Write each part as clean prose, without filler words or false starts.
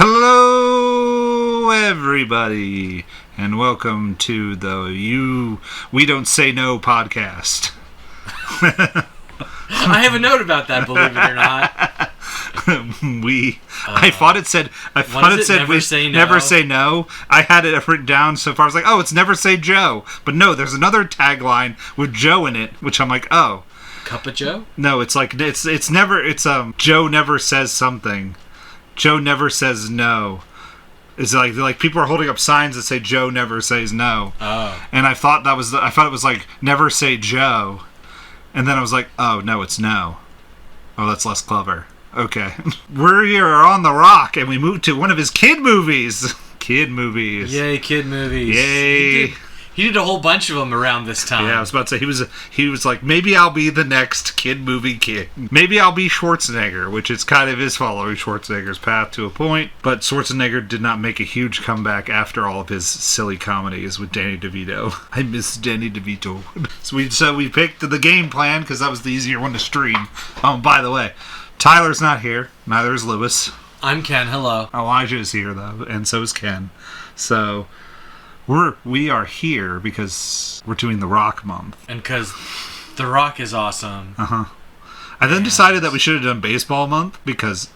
Hello, everybody, and welcome to the We Don't Say No podcast. I have a note about that, believe it or not. I thought it said never say no. Never say no. I had it written down so far. I was like, oh, it's never say Joe. But no, there's another tagline with Joe in it, which I'm like, oh. Cup of Joe? No, it's like it's never Joe never says something. Joe never says no. It's like people are holding up signs that say Joe never says no. Oh. And I thought it was like never say Joe. And then I was like, oh no, it's no. Oh, that's less clever. Okay. We're here on The Rock, and we moved to one of his kid movies. Kid movies. Yay, kid movies. Yay. He did a whole bunch of them around this time. Yeah, I was about to say, he was like, maybe I'll be the next kid movie kid. Maybe I'll be Schwarzenegger, which is kind of his following Schwarzenegger's path to a point. But Schwarzenegger did not make a huge comeback after all of his silly comedies with Danny DeVito. I miss Danny DeVito. So we picked the game plan because that was the easier one to stream. Oh, by the way, Tyler's not here. Neither is Lewis. I'm Ken. Hello. Elijah is here, though, and so is Ken. So we are here because we're doing The Rock month. And because The Rock is awesome. Uh-huh. I then decided that we should have done baseball month because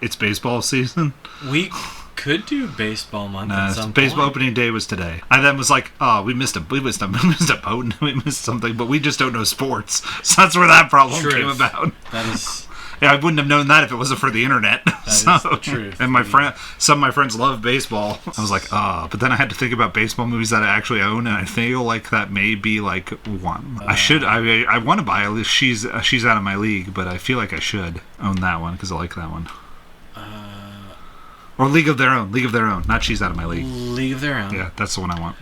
it's baseball season. We could do baseball month at some baseball point. opening day was today. I then was like, oh, we missed a boat, we missed something, but we just don't know sports. So that's where that problem came about. That is... Yeah, I wouldn't have known that if it wasn't for the internet. That is the truth. And some of my friends love baseball. I was like, but then I had to think about baseball movies that I actually own, and I feel like that may be like one. I want to buy at least She's Out of My League, but I feel like I should own that one because I like that one. Or League of Their Own, not She's Out of My League. League of Their Own. Yeah, that's the one I want.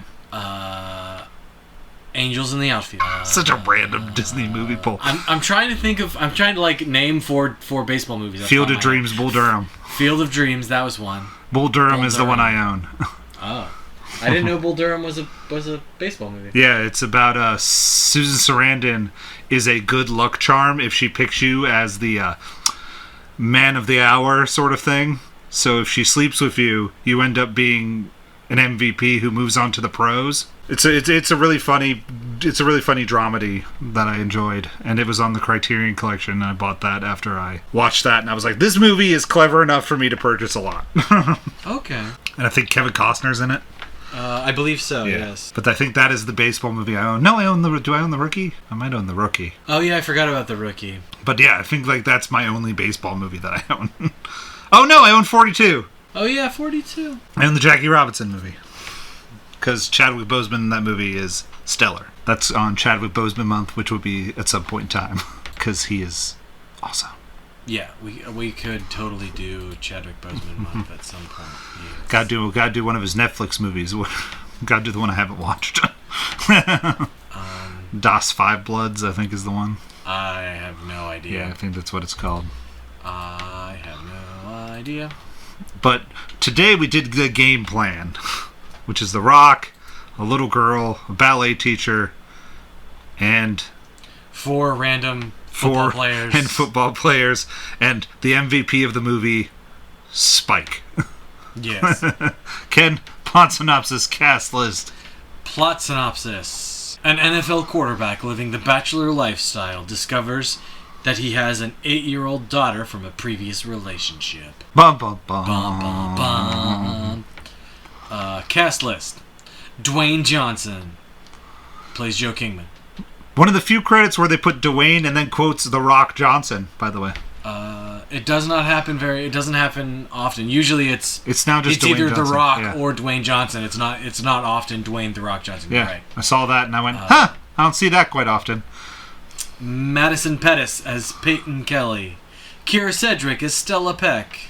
Angels in the Outfield. Such a random Disney movie pull. I'm trying to like name four baseball movies. Field of Dreams, Bull Durham. Field of Dreams, that was one. Bull Durham is the one I own. Oh, I didn't know Bull Durham was a baseball movie. Yeah, it's about Susan Sarandon is a good luck charm if she picks you as the man of the hour sort of thing. So if she sleeps with you, you end up being an MVP who moves on to the pros. It's a really funny dramedy that I enjoyed, and it was on the Criterion Collection, and I bought that after I watched that, and I was like, this movie is clever enough for me to purchase a lot. Okay. And I think Kevin Costner's in it. I believe so, yeah. Yes. But I think that is the baseball movie I own. No, do I own The Rookie? I might own The Rookie. Oh yeah, I forgot about The Rookie. But yeah, I think like that's my only baseball movie that I own. Oh no, I own 42. Oh yeah, 42. I own the Jackie Robinson movie. Because Chadwick Boseman in that movie is stellar. That's on Chadwick Boseman month, which will be at some point in time. Because he is awesome. Yeah, we could totally do Chadwick Boseman month at some point. Yes. Gotta do one of his Netflix movies. Gotta do the one I haven't watched. Das Five Bloods, I think, is the one. I have no idea. Yeah, I think that's what it's called. I have no idea. But today we did the game plan, which is The Rock, a little girl, a ballet teacher, and four football players, and the MVP of the movie, Spike. Yes. Ken, plot synopsis, cast list. Plot synopsis. An NFL quarterback living the bachelor lifestyle discovers that he has an 8-year-old daughter from a previous relationship. Bum, bum, bum. Bum, bum, bum. Cast list. Dwayne Johnson plays Joe Kingman. One of the few credits where they put Dwayne and then quotes The Rock Johnson, by the way. It doesn't happen often. Usually it's now just Dwayne either Johnson. The Rock or Dwayne Johnson. It's not often Dwayne The Rock Johnson. Yeah, Right. I saw that and I went, I don't see that quite often. Madison Pettis as Peyton Kelly. Kira Cedric as Stella Peck.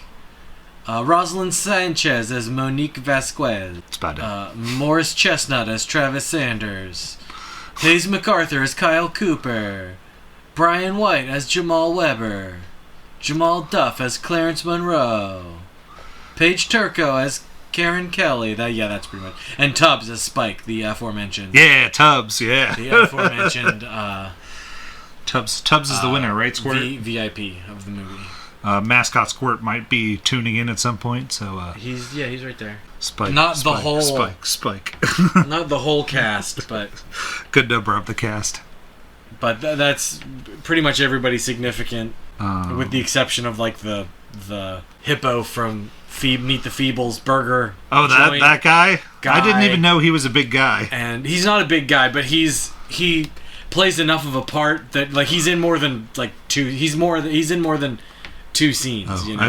Rosalind Sanchez as Monique Vasquez. It's about it. Morris Chestnut as Travis Sanders. Hayes MacArthur as Kyle Cooper. Brian White as Jamal Weber. Jamal Duff as Clarence Monroe. Paige Turco as Karen Kelly. That's pretty much. And Tubbs as Spike, the aforementioned. Yeah, Tubbs, yeah. The aforementioned. Tubbs is the winner, right, Squirt? VIP of the movie. Mascot Squirt might be tuning in at some point, so he's right there. Spike, not Spike, the whole Spike. not the whole cast, but good number of the cast. But that's pretty much everybody significant, with the exception of like the hippo from Meet the Feebles burger. Oh, that guy? I didn't even know he was a big guy. And he's not a big guy, but he plays enough of a part that like he's in more than like two. He's in more than two scenes. Oh, you know?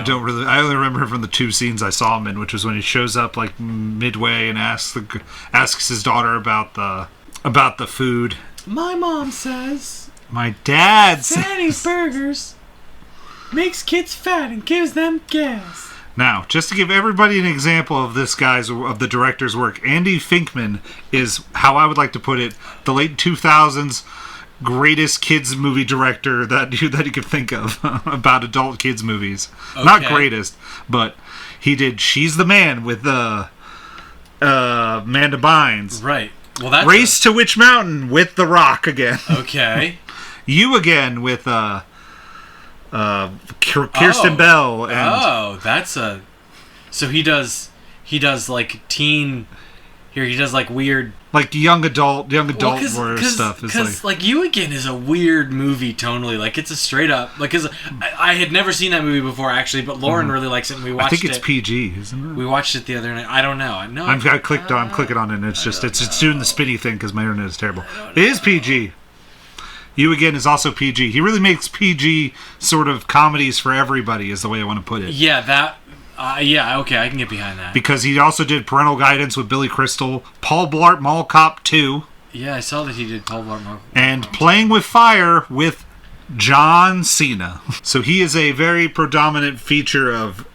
I only remember from the two scenes I saw him in, which was when he shows up like midway and asks his daughter about the food. My mom says my dad Fatty's Burgers makes kids fat and gives them gas. Now, just to give everybody an example of the director's work, Andy Finkman is, how I would like to put it, the late 2000s greatest kids movie director that you could think of about adult kids movies. Okay. Not greatest, but he did She's the Man with Amanda Bynes. Right. Well, that's Race to Witch Mountain with The Rock again. Okay. You again with Kirsten Bell. And that's a... So he does like teen... Here, he does like weird... Like young adult horror stuff. Because like You Again is a weird movie tonally. Like it's a straight up... Like I had never seen that movie before actually, but Lauren really likes it and we watched it. I think it's PG, isn't it? We watched it the other night. I don't know. I'm clicking on it and it's doing the spinny thing because my internet is terrible. It is PG. You Again is also PG. He really makes PG sort of comedies for everybody is the way I want to put it. Yeah, that... okay, I can get behind that. Because he also did Parental Guidance with Billy Crystal, Paul Blart Mall Cop 2. Yeah, I saw that he did Paul Blart Mall Cop. And Playing with Fire with John Cena. So he is a very predominant feature of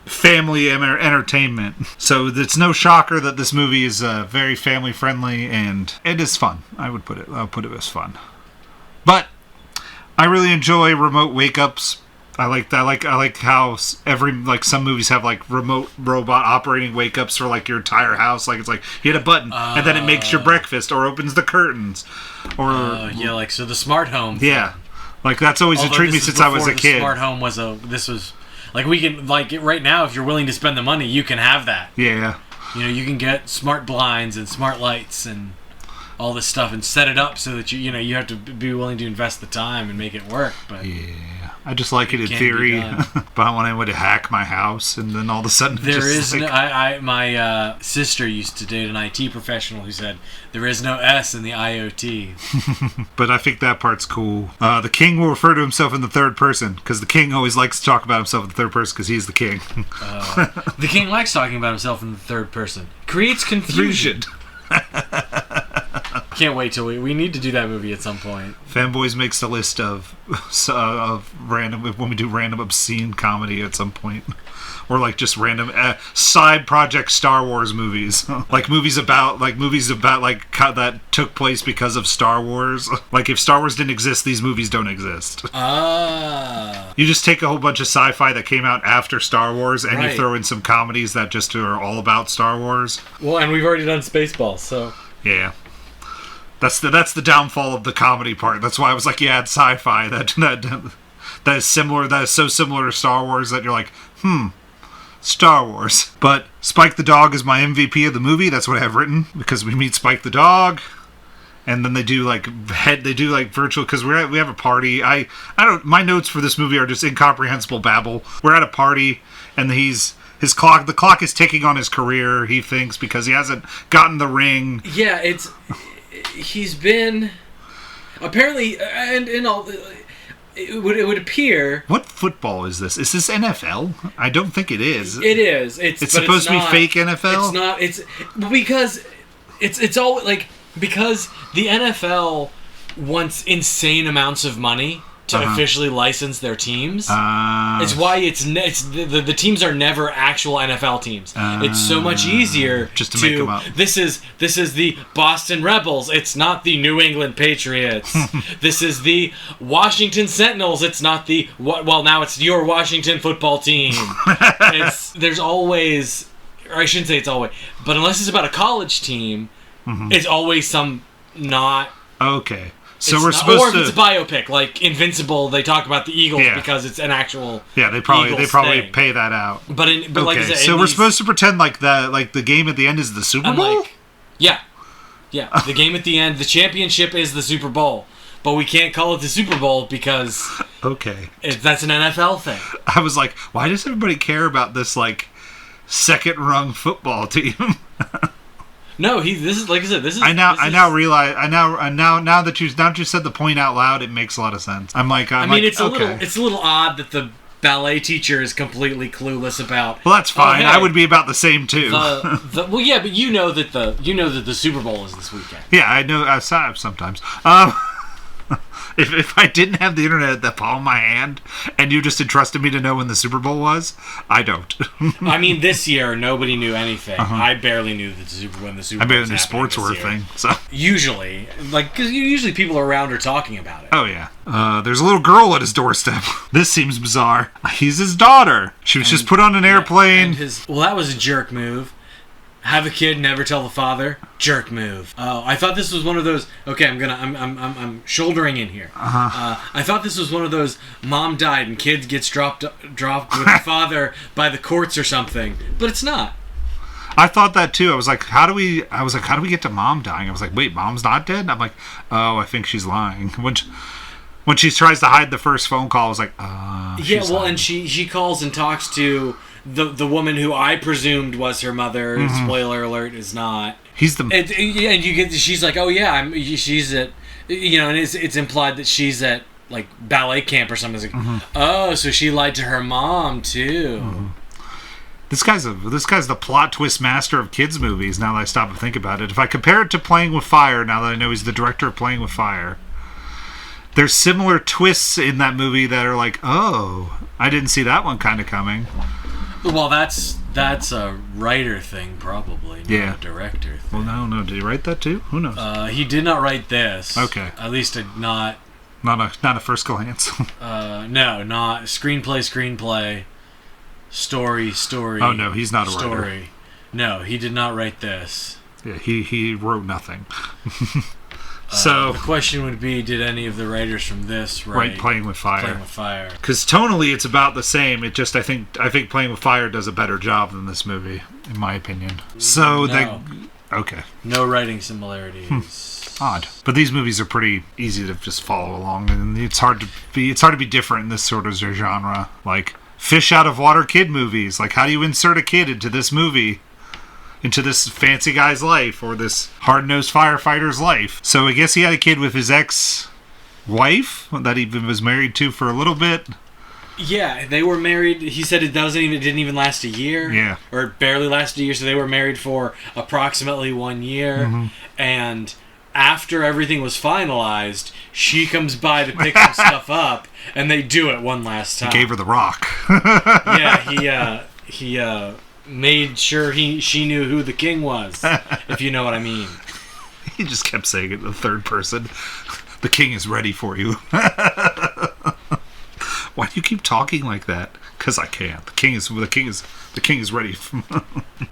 family entertainment. So it's no shocker that this movie is very family friendly and it is fun. I'll put it as fun. But I really enjoy remote wake ups. I like how some movies have like remote robot operating wake ups for like your entire house. Like it's like you hit a button and then it makes your breakfast or opens the curtains. Or like so the smart home. Yeah, like that's always intrigued me since I was a kid. The smart home was like we can like right now if you're willing to spend the money you can have that. Yeah. You know you can get smart blinds and smart lights and all this stuff and set it up so that you have to be willing to invest the time and make it work. But yeah. I just like it in theory, but I don't want anyone to hack my house, and then all of a sudden my sister used to date an IT professional who said there is no S in the IoT. But I think that part's cool. The king will refer to himself in the third person because the king always likes to talk about himself in the third person because he's the king. The king likes talking about himself in the third person. Creates confusion. Can't wait till we need to do that movie at some point. Fanboys makes a list of random when we do random obscene comedy at some point, or like just random side project Star Wars movies, like movies about like that took place because of Star Wars. Like if Star Wars didn't exist, these movies don't exist. You just take a whole bunch of sci-fi that came out after Star Wars, and you throw in some comedies that just are all about Star Wars. Well, and we've already done Spaceballs, so yeah. That's the downfall of the comedy part. That's why I was like, yeah, it's sci-fi. That is similar. That is so similar to Star Wars that you're like, Star Wars. But Spike the dog is my MVP of the movie. That's what I have written because we meet Spike the dog, and then they do like virtual because we have a party. I don't. My notes for this movie are just incomprehensible babble. We're at a party, and the clock is ticking on his career. He thinks because he hasn't gotten the ring. Yeah, he's been apparently and in all it would appear. What football is this? Is this NFL? I don't think it is. It is. It's supposed to be fake NFL. It's not. It's because it's all like because the NFL wants insane amounts of money to officially license their teams. It's why the teams are never actual NFL teams. It's so much easier just to make them up. This is the Boston Rebels. It's not the New England Patriots. This is the Washington Sentinels. It's not the now it's your Washington football team. There's always, or I shouldn't say it's always, but unless it's about a college team, it's always some not. Okay. So we're supposed or if to. it's a biopic, like Invincible, they talk about the Eagles Yeah. because it's an actual. Yeah, they probably thing. pay that out. But like I said, so we're supposed to pretend like the game at the end is the Super Bowl. Yeah. The game at the end, the championship is the Super Bowl, but we can't call it the Super Bowl because that's an NFL thing. I was like, why does everybody care about this like second rung football team? No, this is like I said. This is. I now realize. Now that you said the point out loud, it makes a lot of sense. It's a little odd that the ballet teacher is completely clueless about. Well, that's fine. I would be about the same too. Well, yeah, but you know that the Super Bowl is this weekend. Yeah, I know. Sometimes. If I didn't have the internet at the palm of my hand and you just entrusted me to know when the Super Bowl was, I don't. I mean, this year nobody knew anything. I barely knew when the Super Bowl. I barely knew sports were a thing. So usually, because usually people around are talking about it. Oh yeah. There's a little girl at his doorstep. This seems bizarre. He's his daughter. She was just put on an airplane. Well, that was a jerk move. Have a kid, never tell the father. Jerk move. Oh, I thought this was one of those. Okay, I'm shouldering in here. I thought this was one of those. Mom died and kid gets dropped with the father by the courts or something. But it's not. I thought that too. I was like, how do we get to mom dying? I was like, wait, mom's not dead? I'm like, oh, I think she's lying. When she tries to hide the first phone call, I was like, yeah. Well, lying. And she calls and talks to. The woman who I presumed was her mother, spoiler alert, is not. He's the and you get she's like, oh yeah, she's at, and it's implied that she's at like ballet camp or something. It's like, oh, so she lied to her mom too. This guy's the plot twist master of kids movies. Now that I stop and think about it, if I compare it to Playing with Fire, now that I know he's the director of Playing with Fire, there's similar twists in that movie that are like, oh, I didn't see that one kind of coming. Well, that's a writer thing, probably, not a director thing. Well, no. Did he write that too? Who knows? He did not write this. Okay. At least not a first glance. No, not screenplay, story. Oh no, he's not a writer. No, he did not write this. Yeah, he wrote nothing. So the question would be, did any of the writers from this write Playing with Fire? Playing with Fire. Because tonally, it's about the same. It just I think Playing with Fire does a better job than this movie, in my opinion. So okay. No writing similarities. Odd, but these movies are pretty easy to just follow along, and it's hard to be different in this sort of genre. Like fish out of water kid movies. Like how do you insert a kid into this movie? Into this fancy guy's life or this hard-nosed firefighter's life. So I guess he had a kid with his ex-wife that he was married to for a little bit. Yeah, they were married. He said it didn't even last a year. Yeah. Or it barely lasted a year, so they were married for approximately 1 year. And after everything was finalized, she comes by to pick some stuff up, and they do it one last time. He gave her the rock. Yeah, he made sure she knew who the king was, if you know what I mean. He just kept saying it in the third person. The king is ready for you. Why do you keep talking like that? Because I can't. The king is ready.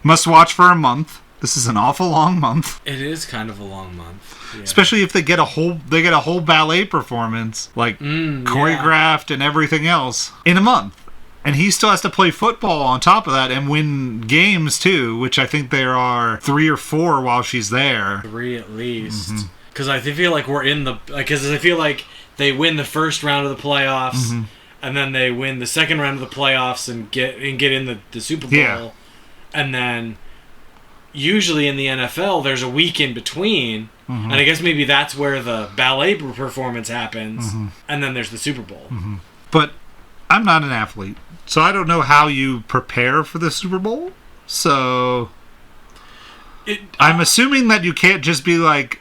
Must watch for a month. This is an awful long month. It is kind of a long month. Yeah. Especially if they get a whole ballet performance, like choreographed and everything else in a month. And he still has to play football on top of that and win games too, which I think there are 3 or 4 while she's there. 3 at least. Because I feel like because I feel like they win the first round of the playoffs, and then they win the second round of the playoffs and get in the Super Bowl. Yeah. And then usually in the NFL, there's a week in between, and I guess maybe that's where the ballet performance happens, and then there's the Super Bowl. But I'm not an athlete, so I don't know how you prepare for the Super Bowl. So I'm assuming that you can't just be like,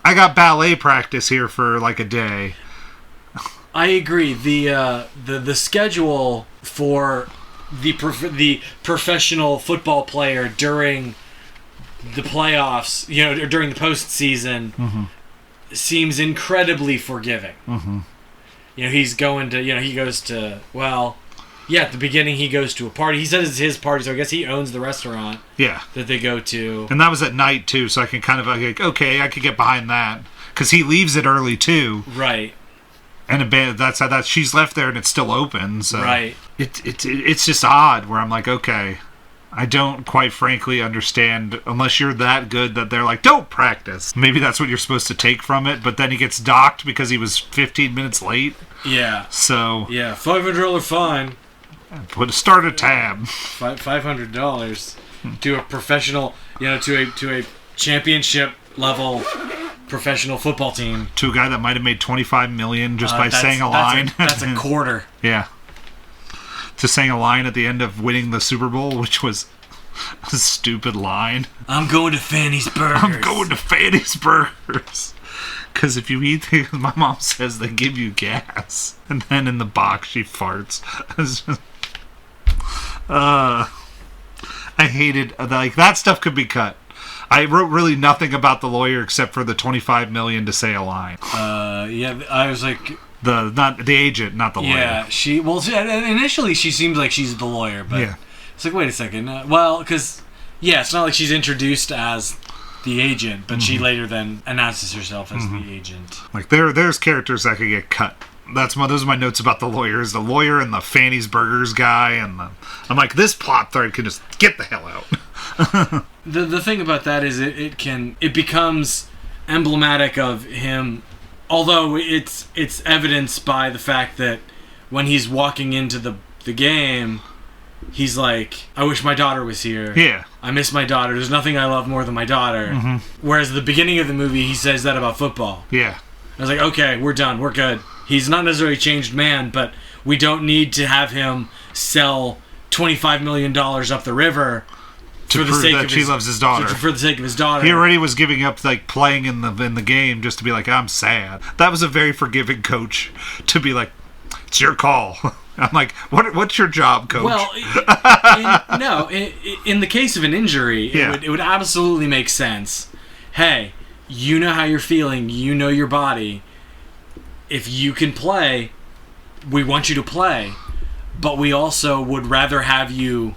I got ballet practice here for like a day. I agree. The schedule for the professional football player during the playoffs, during the postseason, seems incredibly forgiving. He goes to, at the beginning he goes to a party. He says it's his party, so I guess he owns the restaurant that they go to. And that was at night, too, so I can kind of, okay, I could get behind that. because he leaves it early too. Right. And that's how she's left there and it's still open. So right. It's just odd where I'm like, okay, I don't quite frankly understand unless you're that good that they're like, don't practice. Maybe that's what you're supposed to take from it, but then he gets docked because he was 15 minutes late. Yeah. So yeah, $500 fine. Start a tab. $500 to a professional, to a championship level professional football team. To a guy that might have made $25 million just by saying a line. That's a quarter. Yeah. To saying a line at the end of winning the Super Bowl, which was a stupid line. I'm going to Fanny's Burgers. I'm going to Fanny's Burgers. Because if you eat things, my mom says they give you gas. And then in the box, she farts. I hated, like, that stuff could be cut. I wrote really nothing about the lawyer except for the $25 million to say a line. Yeah, I was like... Not the agent, not the lawyer. Yeah, initially she seems like she's the lawyer, but yeah. It's like, wait a second. Because, it's not like she's introduced as the agent, but she later then announces herself as the agent. Like, there's characters that could get cut. Those are my notes about the lawyers. The lawyer and the Fanny's Burgers guy, and I'm like, this plot thread can just get the hell out. The thing about that is it becomes emblematic of him. Although it's evidenced by the fact that when he's walking into the game, he's like, I wish my daughter was here. Yeah. I miss my daughter. There's nothing I love more than my daughter. Mm-hmm. Whereas at the beginning of the movie, he says that about football. Yeah. I was like, okay, we're done. We're good. He's not necessarily a changed man, but we don't need to have him sell $25 million up the river for the sake of she loves his daughter. For the sake of his daughter. He already was giving up, like, playing in the game just to be like, I'm sad. That was a very forgiving coach to be like, it's your call. I'm like, what's your job, coach? Well, in the case of an injury, it would absolutely make sense. Hey, you know how you're feeling. You know your body. If you can play, we want you to play. But we also would rather have you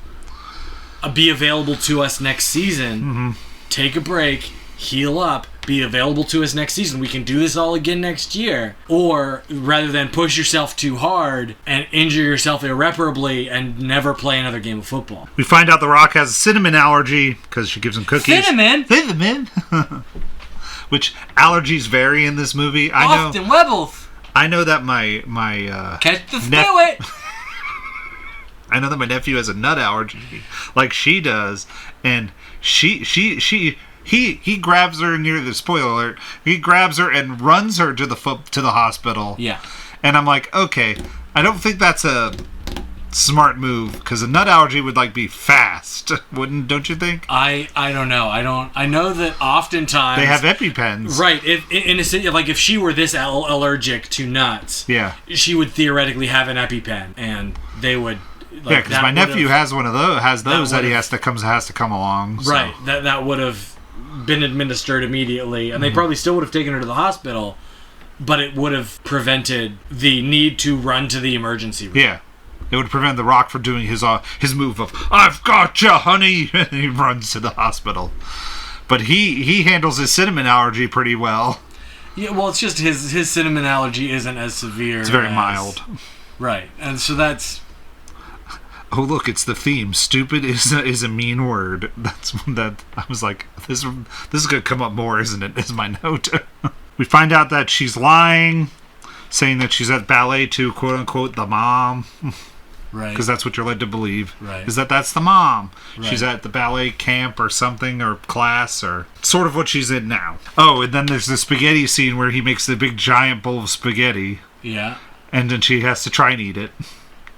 be available to us next season, take a break, heal up, be available to us next season. We can do this all again next year. Or rather than push yourself too hard and injure yourself irreparably and never play another game of football. We find out The Rock has a cinnamon allergy because she gives him cookies. Cinnamon? Which allergies vary in this movie. Often Webbles. I know that my catch the spirit. I know that my nephew has a nut allergy, like she does, and he grabs her near the spoiler alert. He grabs her and runs her to the hospital. Yeah, and I'm like, okay, I don't think that's a smart move because a nut allergy would be fast, don't you think? I don't know. I know that oftentimes they have EpiPens, right? If she were this allergic to nuts, she would theoretically have an EpiPen, and they would. Because my nephew has one of those. Has those that he has to come along. So. Right. That would have been administered immediately, and they probably still would have taken her to the hospital, but it would have prevented the need to run to the emergency room. Yeah. It would prevent The Rock from doing his move of "I've got you, honey," and he runs to the hospital. But he handles his cinnamon allergy pretty well. Yeah. Well, it's just his cinnamon allergy isn't as severe. It's very mild. Right, and so that's. Oh, look, it's the theme. Stupid is a mean word. That's that. I was like, this is going to come up more, isn't it? Is my note. We find out that she's lying, saying that she's at ballet to, quote unquote, the mom. Right. Because that's what you're led to believe. Right. Is that's the mom. Right. She's at the ballet camp or something, or class, or sort of what she's in now. Oh, and then there's the spaghetti scene where he makes the big giant bowl of spaghetti. Yeah. And then she has to try and eat it.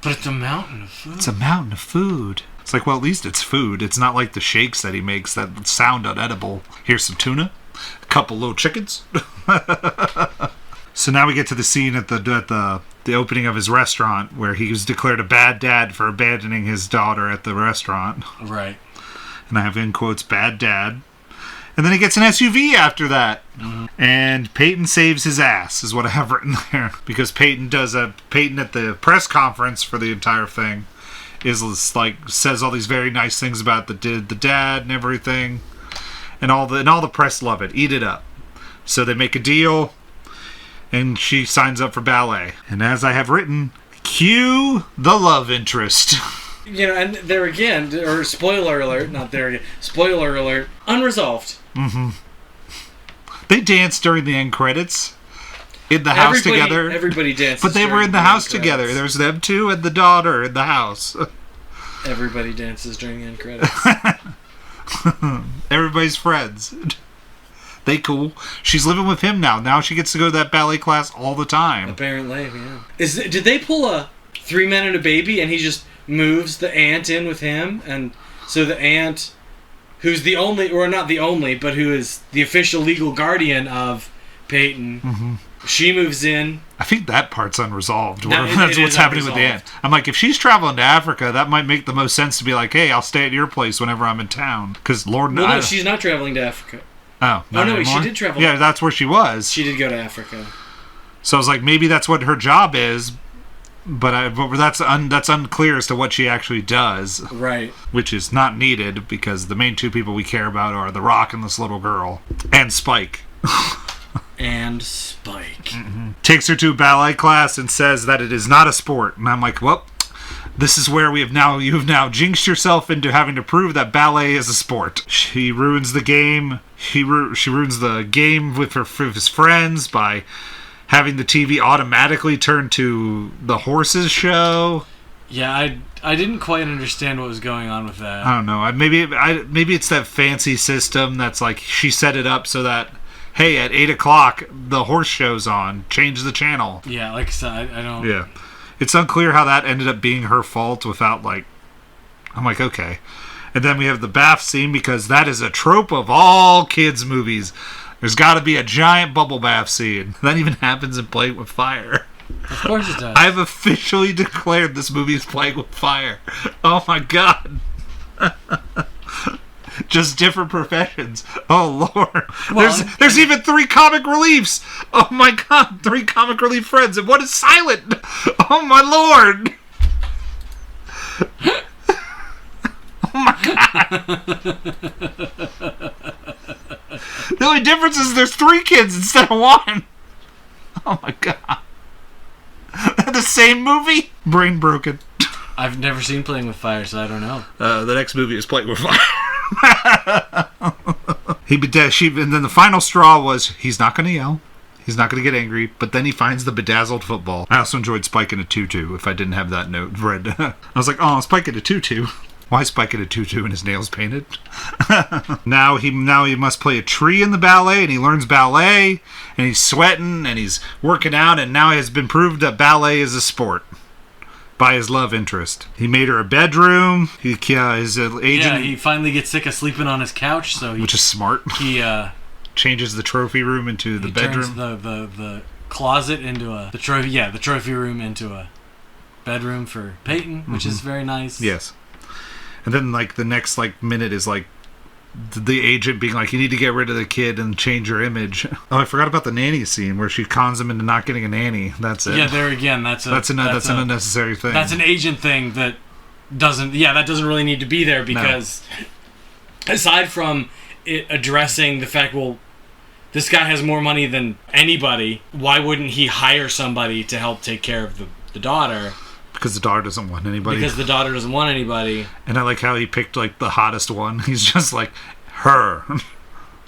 But it's a mountain of food. It's a mountain of food. It's like, well, at least it's food. It's not like the shakes that he makes that sound unedible. Here's some tuna, a couple little chickens. So now we get to the scene at the opening of his restaurant where he was declared a bad dad for abandoning his daughter at the restaurant. Right. And I have in quotes, bad dad. And then he gets an SUV after that. Mm-hmm. And Peyton saves his ass, is what I have written there. Because Peyton at the press conference for the entire thing says all these very nice things about the dad and everything. And all the press love it. Eat it up. So they make a deal, and she signs up for ballet. And as I have written, cue the love interest. You know, and there again, or spoiler alert, not there again, spoiler alert, unresolved. Mm-hmm. They danced during the end credits in the house together. Everybody danced. But they were in the house together. There was them two and the daughter in the house. Everybody dances during the end credits. Everybody's friends. They cool. She's living with him now. Now she gets to go to that ballet class all the time. Apparently, yeah. Did they pull a 3 Men and a Baby and he just moves the aunt in with him? And so the aunt, who's the only, or not the only, but who is the official legal guardian of Peyton, she moves in. I think that part's unresolved. That's what's happening with the aunt. I'm like, if she's traveling to Africa, that might make the most sense to be like, hey, I'll stay at your place whenever I'm in town. Because Lord knows. Well, no, she's not traveling to Africa. Oh, no, wait, she did travel. Yeah, that's where she was. She did go to Africa. So I was like, maybe that's what her job is, but that's unclear as to what she actually does. Right. Which is not needed, because the main two people we care about are The Rock and this little girl. And Spike. And Spike. Mm-hmm. Takes her to a ballet class and says that it is not a sport. And I'm like, well, this is where you've now jinxed yourself into having to prove that ballet is a sport. She ruins the game. She ruins the game with his friends by having the TV automatically turn to the horses show. Yeah, I didn't quite understand what was going on with that. I don't know. Maybe it's that fancy system that's like she set it up so that, hey, at 8 o'clock the horse show's on. Change the channel. Yeah, like I said, I don't. Yeah. It's unclear how that ended up being her fault without, like... I'm like, okay. And then we have the bath scene, because that is a trope of all kids' movies. There's got to be a giant bubble bath scene. That even happens in Playing with Fire. Of course it does. I've officially declared this movie is Playing with Fire. Oh my god. Just different professions. Oh Lord. Well, there's even 3 comic reliefs. Oh my god, 3 comic relief friends, and one is silent. Oh my Lord. Oh my god. The only difference is there's 3 kids instead of 1. Oh my god. The same movie? Brain broken. I've never seen Playing with Fire, so I don't know. The next movie is Playing with Fire. And then the final straw was he's not going to yell, he's not going to get angry, but then he finds the bedazzled football. I also enjoyed Spike in a tutu. If I didn't have that note read, I was like, oh, Spike in a tutu. Why Spike in a tutu and his nails painted? Now he must play a tree in the ballet, and he learns ballet, and he's sweating and he's working out, and now it has been proved that ballet is a sport by his love interest. He made her a bedroom. His agent. Yeah, he finally gets sick of sleeping on his couch, which is smart. He changes the trophy room into the bedroom. Turns the closet into the trophy room into a bedroom for Peyton, which is very nice. Yes. And then like the next minute is like the agent being like, you need to get rid of the kid and change your image. Oh, I forgot about the nanny scene where she cons him into not getting a nanny. That's it. Yeah, there again, that's an unnecessary thing. That's an agent thing that doesn't really need to be there, because aside from it addressing the fact, well, this guy has more money than anybody, why wouldn't he hire somebody to help take care of the daughter? Because the daughter doesn't want anybody. And I like how he picked like the hottest one. He's just like, her.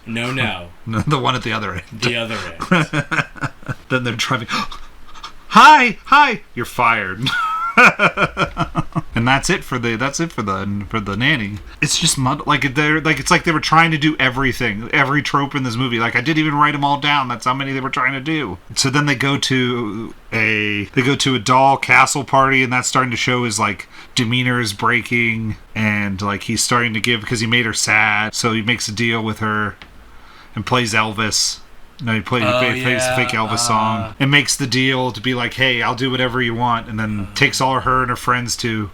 No. The one at the other end. The other end. Then they're driving. Hi, you're fired. And that's it for the nanny. It's just it's like they were trying to do every trope in this movie. Like I didn't even write them all down. That's how many they were trying to do. So then they go to a doll castle party, and that's starting to show his like demeanor is breaking, and like he's starting to give because he made her sad. So he makes a deal with her and plays Elvis. No, he plays the fake Elvis song and makes the deal to be like, hey, I'll do whatever you want, and then takes all her and her friends to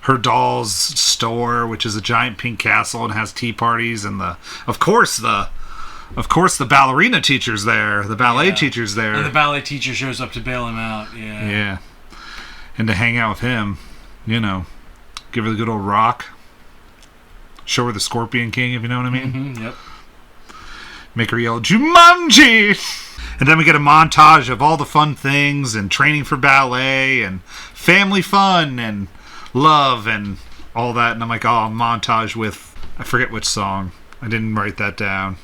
her doll's store, which is a giant pink castle and has tea parties, and of course the ballerina teacher's there, the ballet teacher's there, and the ballet teacher shows up to bail him out. Yeah, and to hang out with him, give her the good old rock, show her the Scorpion King, if you know what I mean. Yep. Make her yell, Jumanji! And then we get a montage of all the fun things and training for ballet and family fun and love and all that. And I'm like, oh, a montage with, I forget which song. I didn't write that down.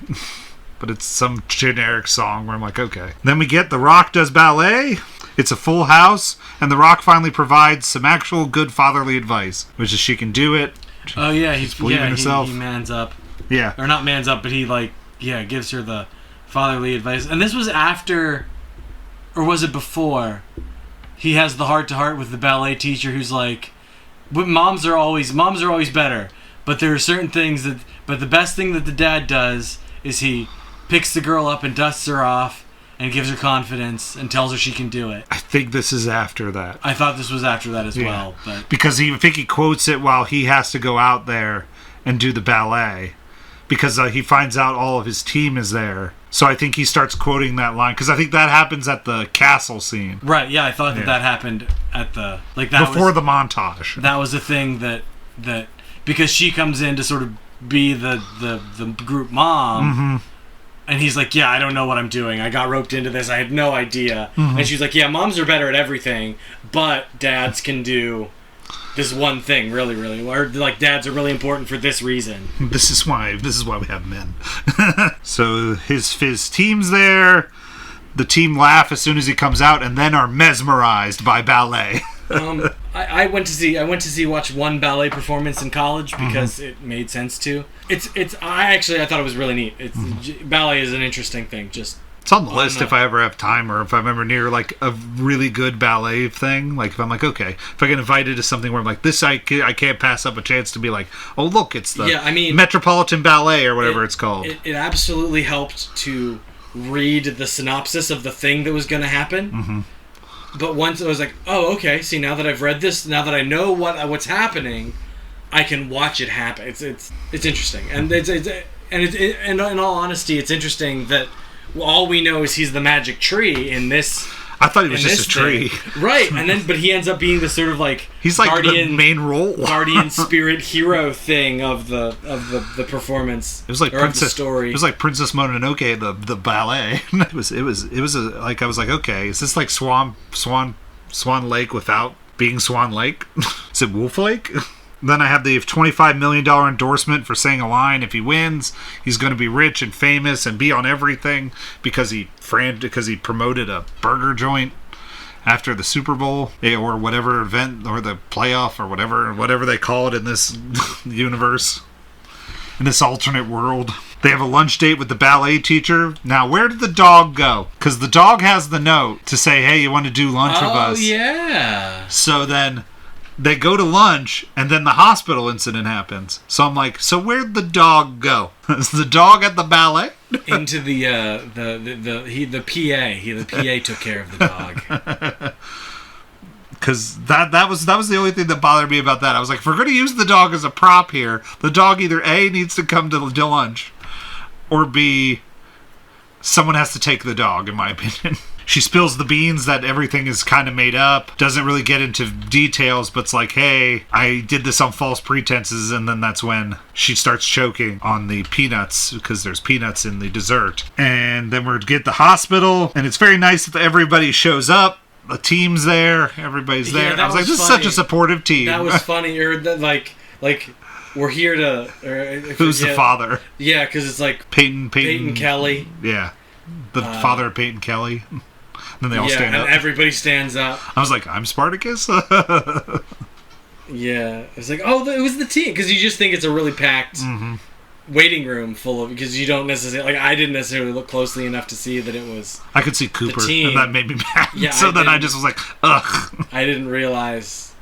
But it's some generic song where I'm like, okay. Then we get The Rock does ballet. It's a full house. And The Rock finally provides some actual good fatherly advice, which is she can do it. Oh, yeah. He's believing in herself. He mans up. Yeah. Or not mans up, but he, gives her the fatherly advice. And this was after, or was it before, he has the heart-to-heart with the ballet teacher who's like, moms are always better, but there are certain things but the best thing that the dad does is he picks the girl up and dusts her off and gives her confidence and tells her she can do it. I think this is after that. I thought this was after that as well. But because I think he quotes it while he has to go out there and do the ballet. Because he finds out all of his team is there. So I think he starts quoting that line. Because I think that happens at the castle scene. Right, yeah, I thought that happened at the... Before the montage. That was a thing that... Because she comes in to sort of be the group mom. Mm-hmm. And he's like, yeah, I don't know what I'm doing. I got roped into this. I had no idea. Mm-hmm. And she's like, yeah, moms are better at everything. But dads can do... this one thing, really, really, or dads are really important for this reason. This is why we have men. So his team's there. The team laugh as soon as he comes out, and then are mesmerized by ballet. I went to watch one ballet performance in college because it made sense to. I thought it was really neat. Ballet is an interesting thing. It's on the list if I ever have time, or if I'm ever near a really good ballet thing. If I'm okay, if I get invited to something where I'm like, this I can't pass up a chance to be like, oh look, it's the Metropolitan Ballet or whatever it's called. It absolutely helped to read the synopsis of the thing that was going to happen. Mm-hmm. But once it was like, oh okay, see, now that I've read this, now that I know what's happening, I can watch it happen. It's interesting, and in all honesty, it's interesting that. All we know is he's the magic tree in this. I thought he was just a tree, right? But he ends up being the sort of he's guardian, the main role, guardian spirit hero thing of the perforance. It was like Princess story. It was like Princess Mononoke, the ballet. It was I was like, okay, is this like Swan Lake without being Swan Lake? Is it Wolf Lake? Then I have the $25 million endorsement for saying a line. If he wins, he's going to be rich and famous and be on everything because he promoted a burger joint after the Super Bowl or whatever event or the playoff or whatever they call it in this universe, in this alternate world. They have a lunch date with the ballet teacher. Now, where did the dog go? Because the dog has the note to say, hey, you want to do lunch with us? Oh, yeah. So then... they go to lunch, and then the hospital incident happens. So I'm like, so where'd the dog go? Is the dog at the ballet? Into the PA. The PA took care of the dog. Because that was the only thing that bothered me about that. I was like, if we're going to use the dog as a prop here, the dog either A, needs to come to lunch, or B, someone has to take the dog, in my opinion. She spills the beans that everything is kind of made up. Doesn't really get into details, but it's like, hey, I did this on false pretenses, and then that's when she starts choking on the peanuts, because there's peanuts in the dessert. And then we get the hospital, and it's very nice that everybody shows up. The team's there. Everybody's there. I was like, this is such a supportive team. That was funny. Or like we're here to... Who's the father? Yeah, because it's like... Peyton Kelly. Yeah. The father of Peyton Kelly. Then they all stand up. And everybody stands up. I was like, I'm Spartacus? Yeah. It's like, oh, it was the team. Because you just think it's a really packed waiting room full of... because you don't necessarily... I didn't necessarily look closely enough to see that it was... I could see Cooper, and that made me mad. Yeah, so then I just was like, ugh. I didn't realize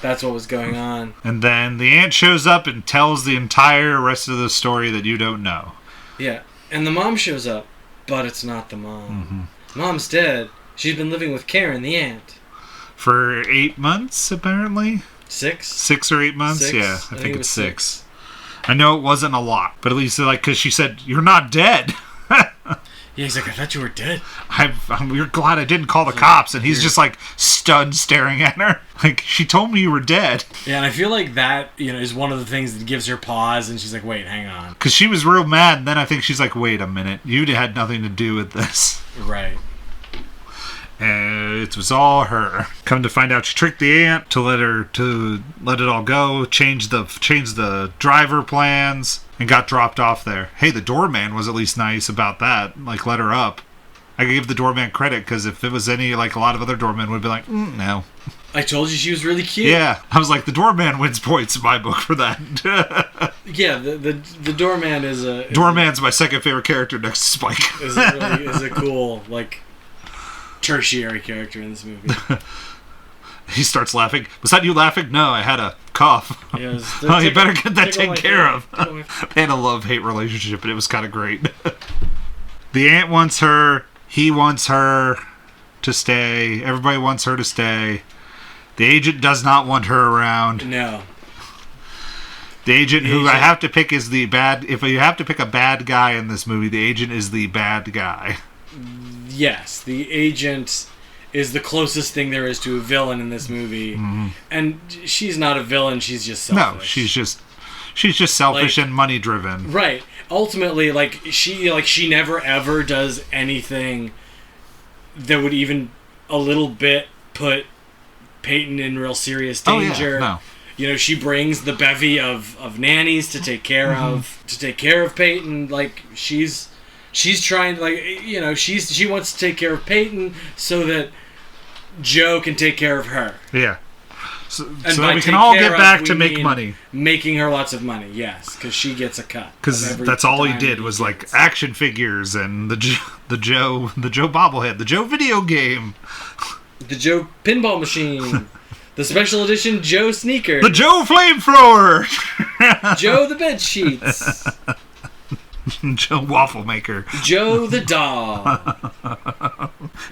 that's what was going on. And then the aunt shows up and tells the entire rest of the story that you don't know. Yeah. And the mom shows up, but it's not the mom. Mm-hmm. Mom's dead. She's been living with Karen, the aunt. For 8 months, apparently? 6? 6 or 8 months? Yeah, I think it's 6. I know it wasn't a lot, but at least, because she said, you're not dead. Yeah, he's like, I thought you were dead. You're glad I didn't call the cops. And he's just like stunned staring at her. Like, she told me you were dead. Yeah, and I feel like that, is one of the things that gives her pause, and she's like, wait, hang on. Because she was real mad, and then I think she's like, wait a minute, you had nothing to do with this. Right. And it was all her. Come to find out, she tricked the aunt to let it all go, change the driver plans, and got dropped off there. Hey, the doorman was at least nice about that. Like, let her up. I give the doorman credit, because if it was any, like, a lot of other doormen would be like, no. I told you she was really cute. Yeah, I was like, the doorman wins points in my book for that. Yeah, the doorman is a... Doorman's my second favorite character next to Spike. is a cool, like, tertiary character in this movie. He starts laughing. Was that you laughing? No, I had a cough. Yeah, You better get that taken care of. They had a love-hate relationship, and it was kind of great. The aunt wants her. He wants her to stay. Everybody wants her to stay. The agent does not want her around. No. The agent I have to pick is the bad... If you have to pick a bad guy in this movie, the agent is the bad guy. Yes, the agent is the closest thing there is to a villain in this movie. Mm-hmm. And she's not a villain, she's just selfish. No, she's just selfish and money driven. Right. Ultimately, she never ever does anything that would even a little bit put Peyton in real serious danger. Oh, yeah, no. She brings the bevy of nannies to take care of Peyton. Like, she's trying, she wants to take care of Peyton so that Joe can take care of her. Yeah. So that we can all get back to make money. Making her lots of money, yes, because she gets a cut. Because that's all he did was like action figures and the Joe bobblehead, the Joe video game, the Joe pinball machine, the special edition Joe sneakers, the Joe flamethrower, Joe the bed sheets. Joe Waffle Maker. Joe the doll.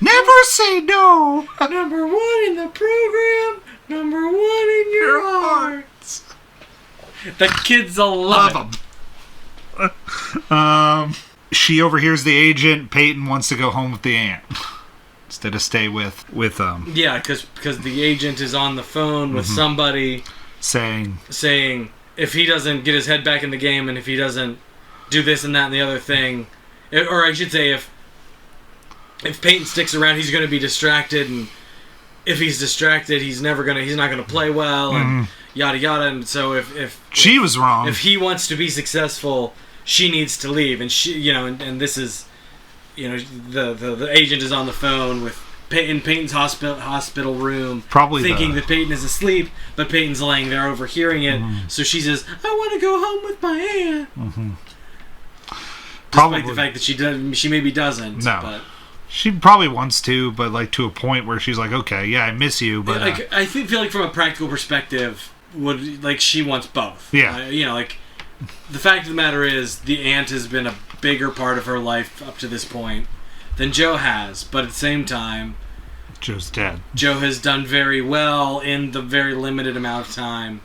Never say no. Number one in the program. Number one in your hearts. The kids will love them. She overhears the agent. Peyton wants to go home with the aunt instead of stay with Yeah, because the agent is on the phone with somebody saying if he doesn't get his head back in the game and if he doesn't do this and that and the other thing, or I should say if Peyton sticks around, he's going to be distracted, and if he's distracted, he's not going to play well, and yada yada. And so if she was wrong, if he wants to be successful, she needs to leave, and she and this is the agent is on the phone with Peyton's hospital room, probably thinking that Peyton is asleep, but Peyton's laying there overhearing it. So she says, "I want to go home with my aunt." Despite the fact that she maybe doesn't. No. But she probably wants to, but like to a point where she's like, okay, yeah, I miss you, but I feel like from a practical perspective, she wants both. Yeah. The fact of the matter is, the aunt has been a bigger part of her life up to this point than Joe has, but at the same time, Joe's dead. Joe has done very well in the very limited amount of time.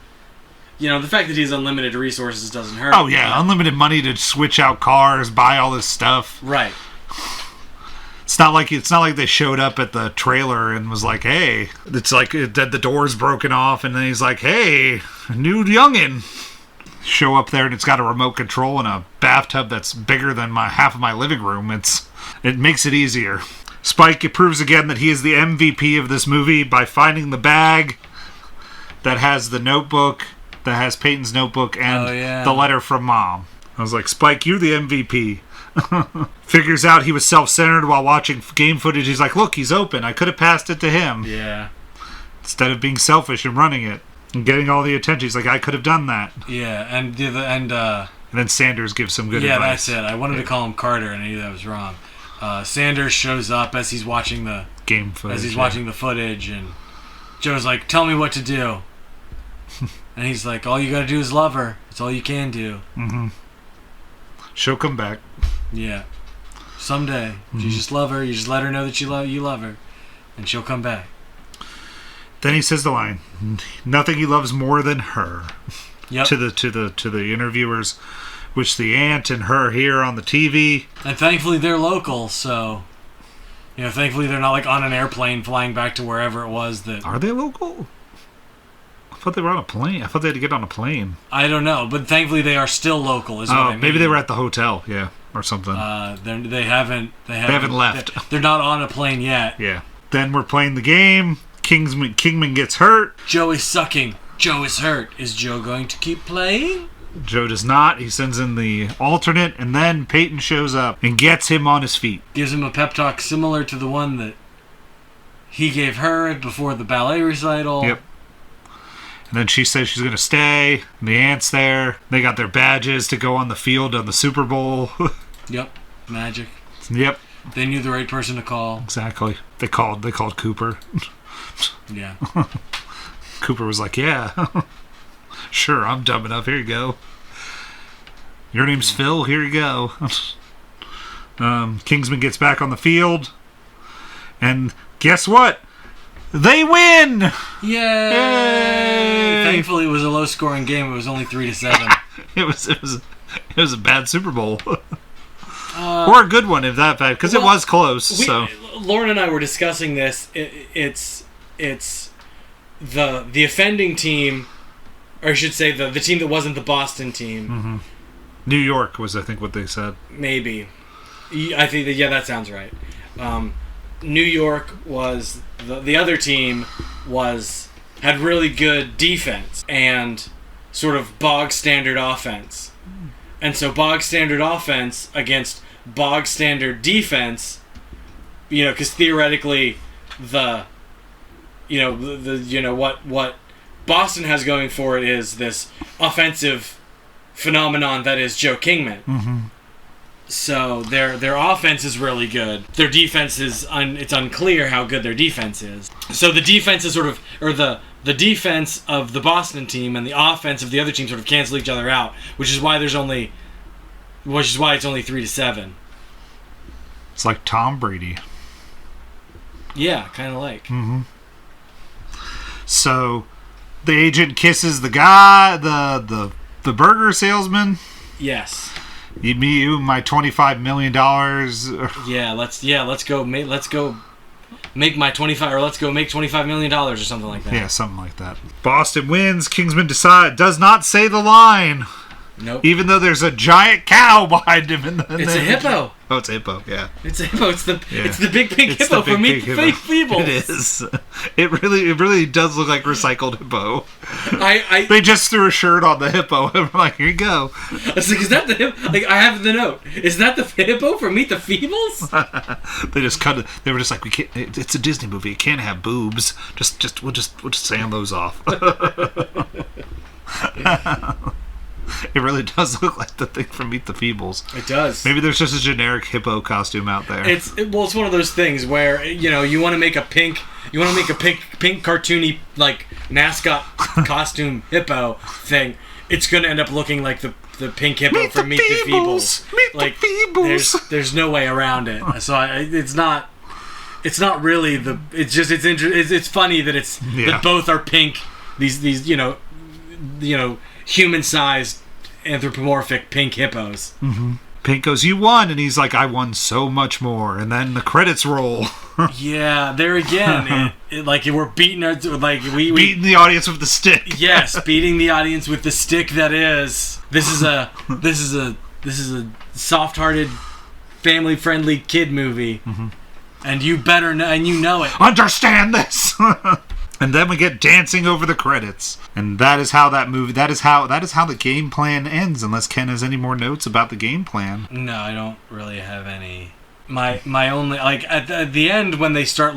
The fact that he has unlimited resources doesn't hurt. Oh yeah, unlimited money to switch out cars, buy all this stuff. Right. It's not like they showed up at the trailer and was like, "Hey," it's like the door's broken off, and then he's like, "Hey, new youngin." Show up there and it's got a remote control and a bathtub that's bigger than half of my living room. It makes it easier. Spike proves again that he is the MVP of this movie by finding the bag that has the notebook. That has Peyton's notebook and the letter from Mom. I was like, Spike, you're the MVP. Figures out he was self-centered while watching game footage. He's like, look, he's open. I could have passed it to him. Yeah. Instead of being selfish and running it and getting all the attention. He's like, I could have done that. Yeah, and then Sanders gives some good advice. Yeah, that's it. I wanted to call him Carter, and I knew that was wrong. Sanders shows up as he's watching the game footage. As he's watching the footage, and Joe's like, tell me what to do. And he's like, all you gotta do is love her. That's all you can do. Mm-hmm. She'll come back. Yeah. Someday. Mm-hmm. You just love her. You just let her know that you love her. And she'll come back. Then he says the line, nothing he loves more than her. Yep. To the interviewers. which the aunt and her hear on the TV. And thankfully they're local, so... thankfully they're not, like, on an airplane flying back to wherever it was that... Are they local? I thought they were on a plane. I thought they had to get on a plane. I don't know, but thankfully they are still local, is what I mean. Maybe they were at the hotel, yeah, or something. They haven't left. They're not on a plane yet. Yeah. Then we're playing the game. Kingman gets hurt. Joe is sucking. Joe is hurt. Is Joe going to keep playing? Joe does not. He sends in the alternate, and then Peyton shows up and gets him on his feet. Gives him a pep talk similar to the one that he gave her before the ballet recital. Yep. And then she says she's going to stay. And the aunt's there. They got their badges to go on the field on the Super Bowl. Yep. Magic. Yep. They knew the right person to call. Exactly. They called Cooper. Yeah. Cooper was like, yeah. Sure, I'm dumb enough. Here you go. Your name's Phil. Here you go. Kingsman gets back on the field. And guess what? They win! Yay! Thankfully, it was a low-scoring game. It was only 3-7. It was a bad Super Bowl. Or a good one, if that bad, because it was close. Lauren and I were discussing this. It's the offending team, or I should say the team that wasn't the Boston team. Mm-hmm. New York was, I think, what they said. Maybe. I think that sounds right. New York was the other team had really good defense and sort of bog standard offense. And so bog standard offense against bog standard defense, because theoretically what Boston has going for it is this offensive phenomenon that is Joe Kingman. Mm-hmm. So their offense is really good. Their defense is it's unclear how good their defense is. So the defense is the defense of the Boston team and the offense of the other team sort of cancel each other out, which is why it's only 3-7. It's like Tom Brady. Yeah, kind of like. Mm-hmm. So the agent kisses the guy, the burger salesman. Yes. You my $25 million. Let's go make my 25, or let's go make $25 million or something like that. Yeah, something like that. Boston wins. Kingsman does not say the line. Nope. Even though there's a giant cow behind him. It's a hippo. Oh, it's a hippo, yeah. It's a hippo. It's the big pink hippo from Meet the Feebles. It is. It really does look like recycled hippo. They just threw a shirt on the hippo and we're like, here you go. I was like, is that the hippo? Like, I have the note. Is that the hippo from Meet the Feebles? They just cut it. They were just like, we can't. It's a Disney movie. It can't have boobs. We'll just sand those off. It really does look like the thing from Meet the Feebles. It does. Maybe there's just a generic hippo costume out there. It's one of those things where you want to make a pink cartoony like mascot costume hippo thing. It's gonna end up looking like the pink hippo from Meet the Feebles. Meet the Feebles. There's no way around it. So it's not really the. It's just it's funny that that both are pink. These human-sized anthropomorphic pink hippos. Mm-hmm. Pink goes, you won, and he's like, I won so much more, and then the credits roll. Yeah, there again, we're beating we beating the audience with the stick. Yes, beating the audience with the stick. That is, this is a soft-hearted, family-friendly kid movie, mm-hmm. And you better know, and you know it. Understand this. And then we get dancing over the credits. And that is how that is how the game plan ends, unless Ken has any more notes about the game plan. No, I don't really have any. My only, at the end when they start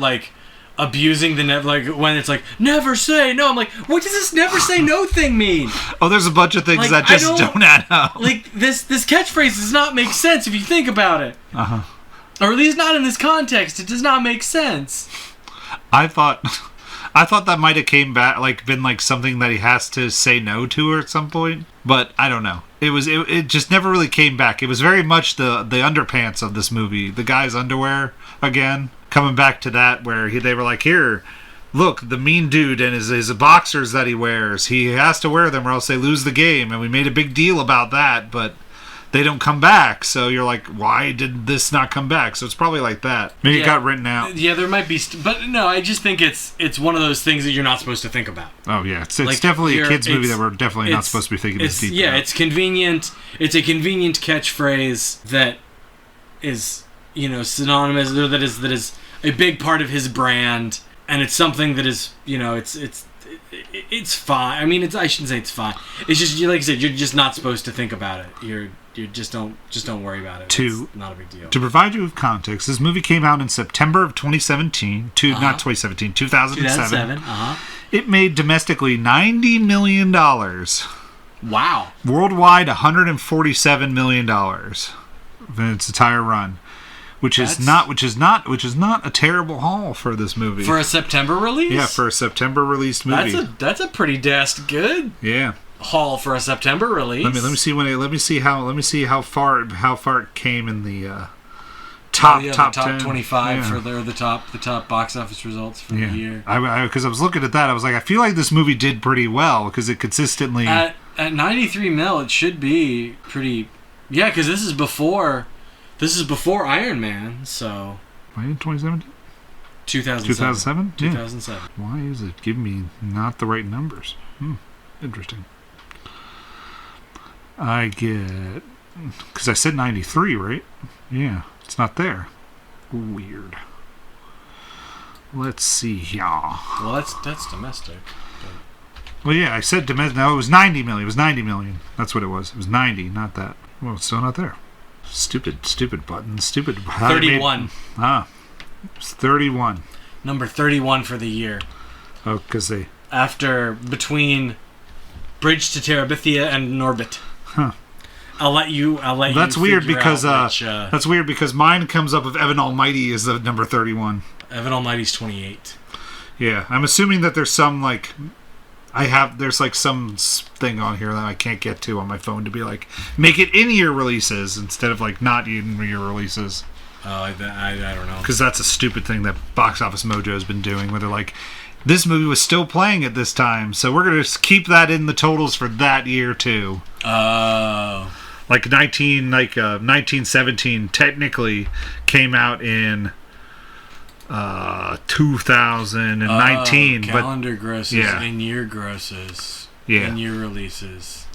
abusing the when it's never say no, I'm like, what does this never say no thing mean? Oh, there's a bunch of things that just don't add up. This catchphrase does not make sense if you think about it. Uh-huh. Or at least not in this context. It does not make sense. I thought that might have came back, been something that he has to say no to her at some point. But I don't know. It just never really came back. It was very much the underpants of this movie. The guy's underwear, again. Coming back to that where they were like, here, look, the mean dude and his boxers that he wears. He has to wear them or else they lose the game. And we made a big deal about that. But they don't come back. So you're like, why did this not come back? So it's probably like that. Maybe it got written out. Yeah, there might be, but no, I just think it's one of those things that you're not supposed to think about. Oh yeah, it's definitely a kids movie that we're definitely not supposed to be thinking this deep about. Yeah, it's convenient. It's a convenient catchphrase that is, synonymous, or that is a big part of his brand, and it's something that is, it's fine. I mean, I shouldn't say it's fine. It's just, like I said, you're just not supposed to think about it. You just don't worry about it. It's not a big deal. To provide you with context, this movie came out in September of 2017. Not 2017, 2007. It made domestically $90 million. Wow. Worldwide, $147 million in its entire run. Which is not a terrible haul for this movie. For a September release? Yeah, for a September released movie. That's a pretty dast good haul for a September release. Let me see how far it came in the top 10. 25 for the top box office results for the year. Because I was looking at that, I was like, I feel like this movie did pretty well because it consistently at 93 mil, it should be pretty. Yeah, because this is before Iron Man, so. Why in 2017? 2007. 2007? Yeah. Why is it giving me not the right numbers? Interesting. I get... Because I said 93, right? Yeah, it's not there. Weird. Let's see here. Well, that's domestic. Well, yeah, I said domestic. No, it was 90 million. It was 90 million. That's what it was. It was 90, not that. Well, it's still not there. Stupid button. Stupid. 31. It's 31. Number 31 for the year. Oh, because they... Between Bridge to Terabithia and Norbit. Huh. I'll let you. That's weird because that's weird because mine comes up with Evan Almighty as the number 31. Evan Almighty's 28. Yeah, I'm assuming that there's some there's some thing on here that I can't get to on my phone to be like, make it in your releases instead of not in your releases. Oh, I don't know. Because that's a stupid thing that Box Office Mojo has been doing, where they're like, this movie was still playing at this time, so we're going to keep that in the totals for that year too. Oh. 1917 technically came out in 2019, calendar grosses, in-year grosses, in-year releases.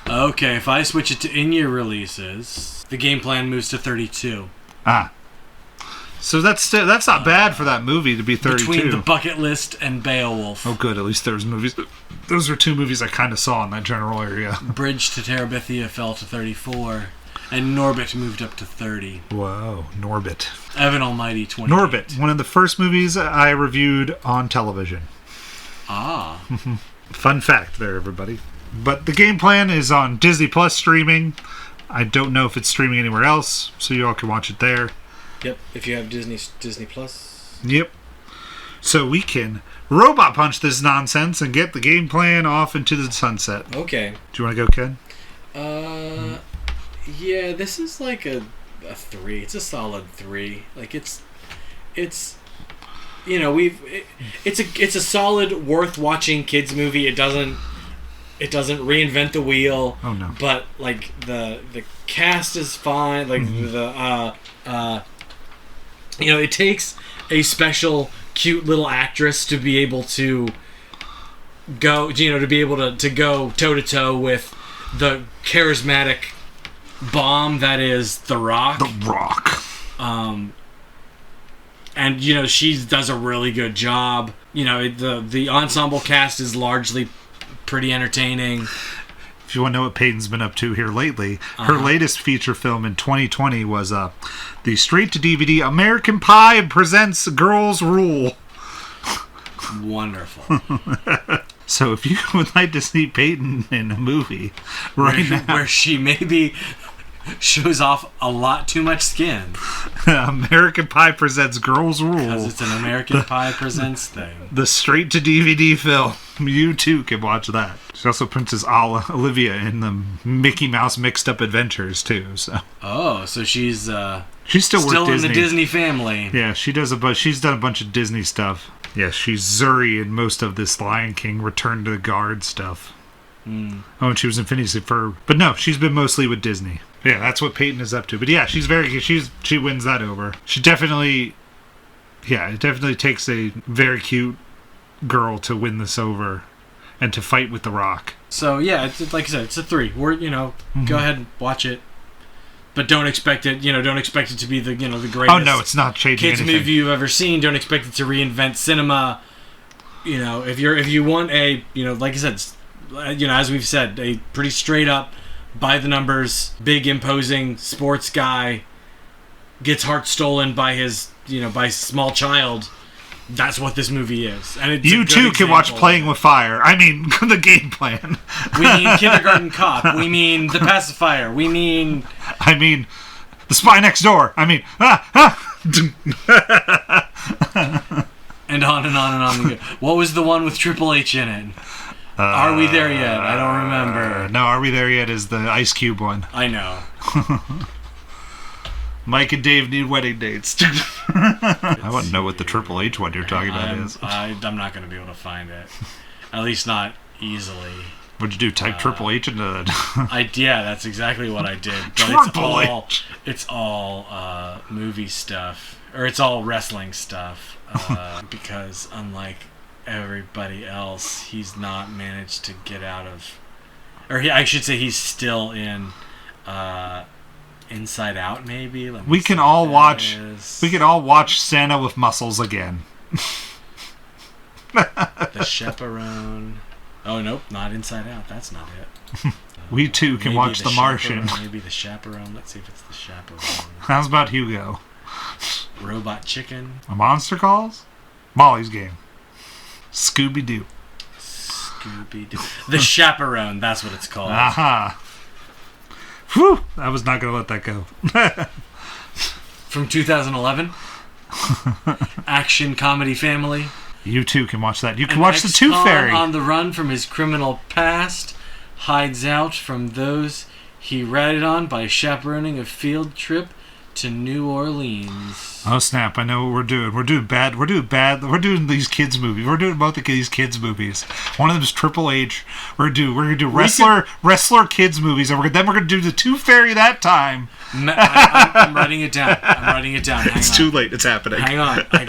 Okay, if I switch it to in-year releases, the game plan moves to 32. So that's not bad for that movie to be 32. Between The Bucket List and Beowulf. Oh, good. At least there's movies. Those are two movies I kind of saw in that general area. Bridge to Terabithia fell to 34. And Norbit moved up to 30. Whoa, Norbit. Evan Almighty, 28. Norbit, one of the first movies I reviewed on television. Fun fact there, everybody. But the game plan is on Disney Plus streaming. I don't know if it's streaming anywhere else, so you all can watch it there. Yep, if you have Disney Plus. Yep. So we can robot punch this nonsense and get the game plan off into the sunset. Okay. Do you want to go, Ken? Yeah, this is like a 3. It's a solid 3. Like it's it's a solid, worth watching kids movie. It doesn't reinvent the wheel. Oh no. But like the cast is fine. Like it takes a special cute little actress to be able to go, to be able to go toe to toe with the charismatic bomb that is The Rock. The Rock. And she does a really good job. The ensemble cast is largely pretty entertaining. If you want to know what Peyton's been up to here lately, her latest feature film in 2020 was the straight-to-DVD American Pie presents Girls Rule. Wonderful. So if you would like to see Peyton in a movie now, where she maybe shows off a lot too much skin, American Pie presents Girls Rule. Because it's an American Pie presents thing. The straight-to-DVD film. You too can watch that. She also Princess Olivia in the Mickey Mouse Mixed Up Adventures too. So. Oh, so she's still in the Disney family. Yeah, she's done a bunch of Disney stuff. Yeah, she's Zuri in most of this Lion King Return to the Guard stuff. Oh, and she was in Phineas and Ferb. But no, she's been mostly with Disney. Yeah, that's what Peyton is up to. But yeah, she wins that over. She definitely, yeah, it definitely takes a very cute girl to win this over and to fight with The Rock. So yeah, it's, like I said, it's a 3. We're, go ahead and watch it. But don't expect it, don't expect it to be the greatest. Oh no, it's not changing kids anything. movie you've ever seen. Don't expect it to reinvent cinema. If you want a, like I said, as we've said, a pretty straight up, by the numbers, big imposing sports guy gets heart stolen by his, by small child. That's what this movie is. And it's you too can watch Playing with Fire. I mean, the game plan. We mean Kindergarten Cop. We mean The Pacifier. We mean... The Spy Next Door. And on and on and on. What was the one with Triple H in it? Are We There Yet? I don't remember. No, Are We There Yet is the Ice Cube one. I know. Mike and Dave need wedding dates. I want to know what the Triple H one you're talking about is. I'm not going to be able to find it. At least not easily. What'd you do? Type Triple H into... Yeah, that's exactly what I did. But Triple H. It's all movie stuff. Or it's all wrestling stuff. Because unlike everybody else, he's not managed to get out of... I should say he's still in... Inside Out, maybe. We can all watch Santa with muscles again. The Chaperone. Oh nope, not Inside Out. That's not it. We too can watch The Martian. Maybe The Chaperone. Let's see if it's The Chaperone. How's about Hugo? Robot Chicken. A Monster Calls? Molly's Game. Scooby-Doo. The Chaperone. That's what it's called. Aha. Whew, I was not going to let that go. From 2011. Action comedy family. You too can watch that. You can watch The Tooth Fairy. On the run from his criminal past, hides out from those he ratted on by chaperoning a field trip to New Orleans. Oh snap! I know what we're doing. We're doing bad. We're doing these kids movies. We're doing both of these kids movies. One of them is Triple H. We're gonna do wrestler kids movies, and then we're gonna do The Tooth Fairy that time. I'm writing it down. It's too late. It's happening. Hang on. I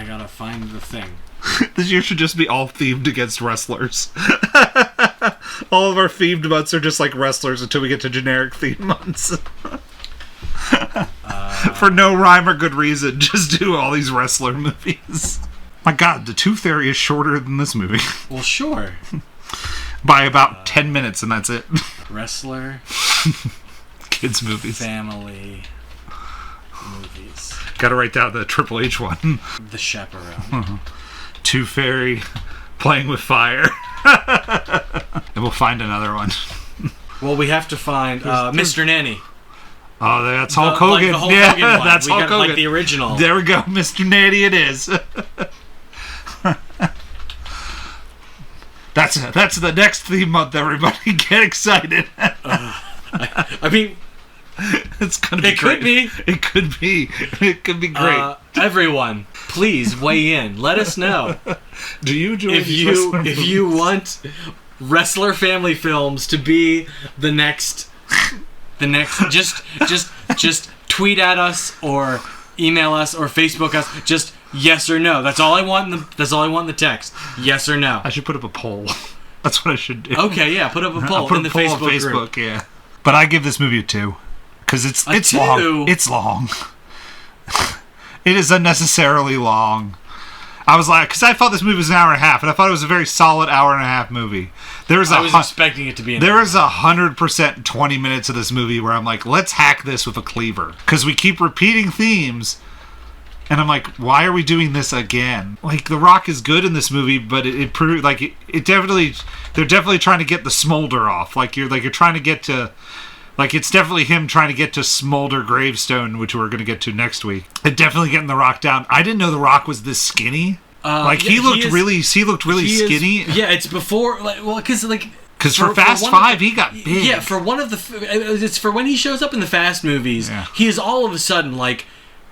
gotta find the thing. This year should just be all themed against wrestlers. All of our themed months are just like wrestlers until we get to generic themed months. For no rhyme or good reason, just do all these wrestler movies. My God, The Tooth Fairy is shorter than this movie. Well, sure. By about 10 minutes, and that's it. Wrestler. Kids movies. Family movies. Gotta write down the Triple H one. The Chaperone. Tooth Fairy. Playing with Fire. And we'll find another one. Well, we have to find Mr. Nanny. Oh, that's Hulk Hogan. Like the Hulk Hogan one. That's Hulk Hogan. Like the original. There we go, Mr. Nanny. It is. That's the next theme month. Everybody, get excited. I mean, it's gonna be. It could be. It could be. It could be great. Everyone, please weigh in. Let us know. Do you enjoy if you want wrestler family films to be the next just tweet at us or email us or Facebook us. Just yes or no. That's all I want. That's all I want in the text. Yes or no. I should put up a poll. That's what I should do. Okay, yeah. Put up a poll in the Facebook group. Yeah. But I give this movie a 2 because it's long. It's long. It is unnecessarily long. I was like, because I thought this movie was an hour and a half, and I thought it was a very solid hour and a half movie. I was expecting it to be. There is 100% 20 minutes of this movie where I'm like, let's hack this with a cleaver, because we keep repeating themes, and I'm like, why are we doing this again? Like, The Rock is good in this movie, but it definitely, they're definitely trying to get the smolder off. Like you're trying to get to. Like, it's definitely him trying to get to Smolder Gravestone, which we're going to get to next week. And definitely getting The Rock down. I didn't know The Rock was this skinny. He looked really skinny. It's before, because for Fast 5, he got big. Yeah, it's for when he shows up in the Fast movies. Yeah. He is all of a sudden,